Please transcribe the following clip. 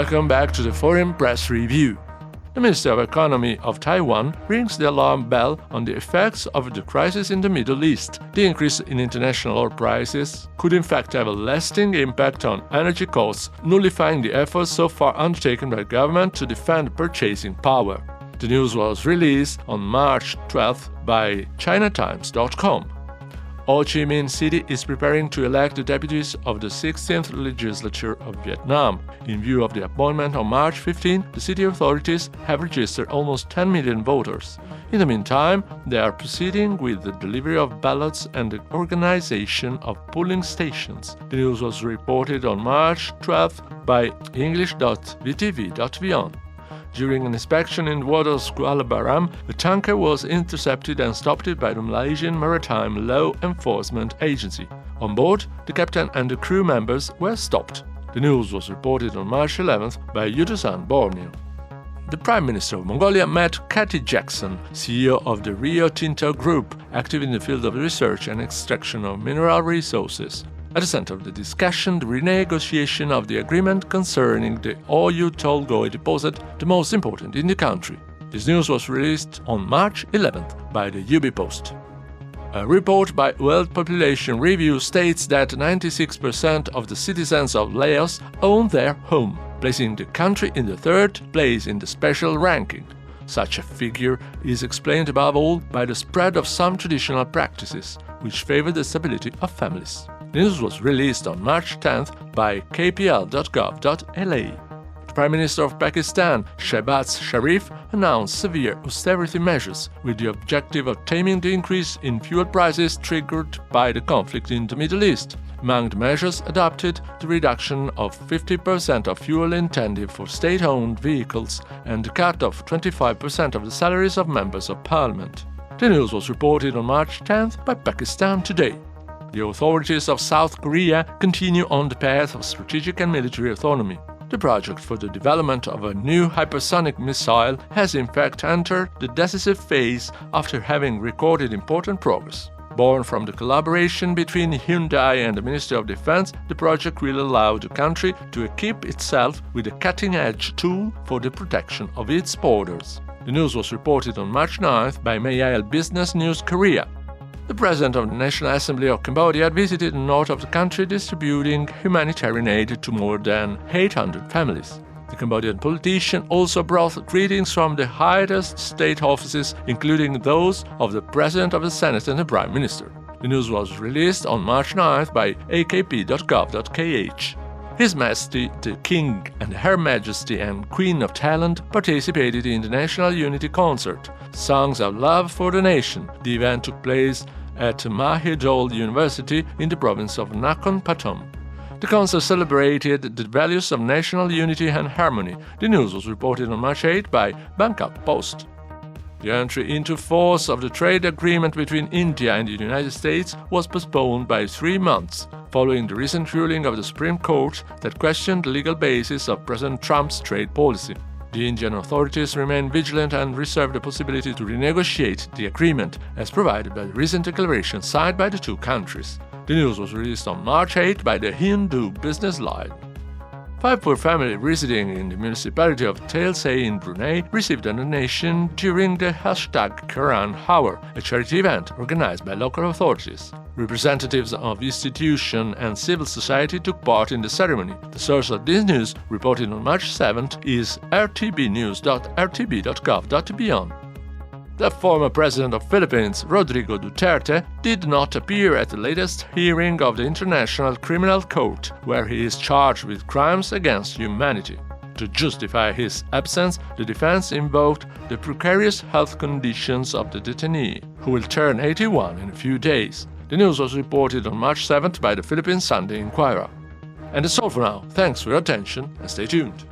Welcome back to the Foreign Press Review. The Ministry of Economy of Taiwan rings the alarm bell on the effects of the crisis in the Middle East. The increase in international oil prices could in fact have a lasting impact on energy costs, nullifying the efforts so far undertaken by the government to defend purchasing power. The news was released on March 12th by ChinaTimes.com. Ho Chi Minh City is preparing to elect the deputies of the 16th legislature of Vietnam. In view of the appointment on March 15, the city authorities have registered almost 10 million voters. In the meantime, they are proceeding with the delivery of ballots and the organization of polling stations. The news was reported on March 12 by english.vtv.vion. During an inspection in the waters of Kuala Baram, a tanker was intercepted and stopped by the Malaysian Maritime Law Enforcement Agency. On board, the captain and the crew members were stopped. The news was reported on March 11th by Yutusan Borneo. The Prime Minister of Mongolia met Kathy Jackson, CEO of the Rio Tinto Group, active in the field of research and extraction of mineral resources. At the center of the discussion, the renegotiation of the agreement concerning the Oyu Tolgoi deposit, the most important in the country. This news was released on March 11th by the UB Post. A report by World Population Review states that 96% of the citizens of Laos own their home, placing the country in the third place in the special ranking. Such a figure is explained above all by the spread of some traditional practices, which favor the stability of families. The news was released on March 10th by kpl.gov.la. The Prime Minister of Pakistan, Shehbaz Sharif, announced severe austerity measures with the objective of taming the increase in fuel prices triggered by the conflict in the Middle East. Among the measures adopted, the reduction of 50% of fuel intended for state-owned vehicles and the cut of 25% of the salaries of members of parliament. The news was reported on March 10th by Pakistan Today. The authorities of South Korea continue on the path of strategic and military autonomy. The project for the development of a new hypersonic missile has in fact entered the decisive phase after having recorded important progress. Born from the collaboration between Hyundai and the Ministry of Defense, the project will allow the country to equip itself with a cutting-edge tool for the protection of its borders. The news was reported on March 9th by Mail Business News Korea. The President of the National Assembly of Cambodia visited the north of the country distributing humanitarian aid to more than 800 families. The Cambodian politician also brought greetings from the highest state offices, including those of the President of the Senate and the Prime Minister. The news was released on March 9th by akp.gov.kh. His Majesty the King and Her Majesty and Queen of Thailand participated in the National Unity Concert, Songs of Love for the Nation. The event took place at Mahidol University in the province of Nakhon Pathom. The concert celebrated the values of national unity and harmony. The news was reported on March 8 by Bangkok Post. The entry into force of the trade agreement between India and the United States was postponed by 3 months, following the recent ruling of the Supreme Court that questioned the legal basis of President Trump's trade policy. The Indian authorities remain vigilant and reserve the possibility to renegotiate the agreement, as provided by the recent declaration signed by the two countries. The news was released on March 8 by the Hindu Business Line. 5 poor families residing in the municipality of Tailsay in Brunei received a donation during the #Quran Hour, a charity event organized by local authorities. Representatives of institutions and civil society took part in the ceremony. The source of this news, reported on March 7th, is rtbnews.rtb.gov.bn. The former president of Philippines, Rodrigo Duterte, did not appear at the latest hearing of the International Criminal Court, where he is charged with crimes against humanity. To justify his absence, the defense invoked the precarious health conditions of the detainee, who will turn 81 in a few days. The news was reported on March 7th by the Philippine Sunday Inquirer. And that's all for now. Thanks for your attention and stay tuned.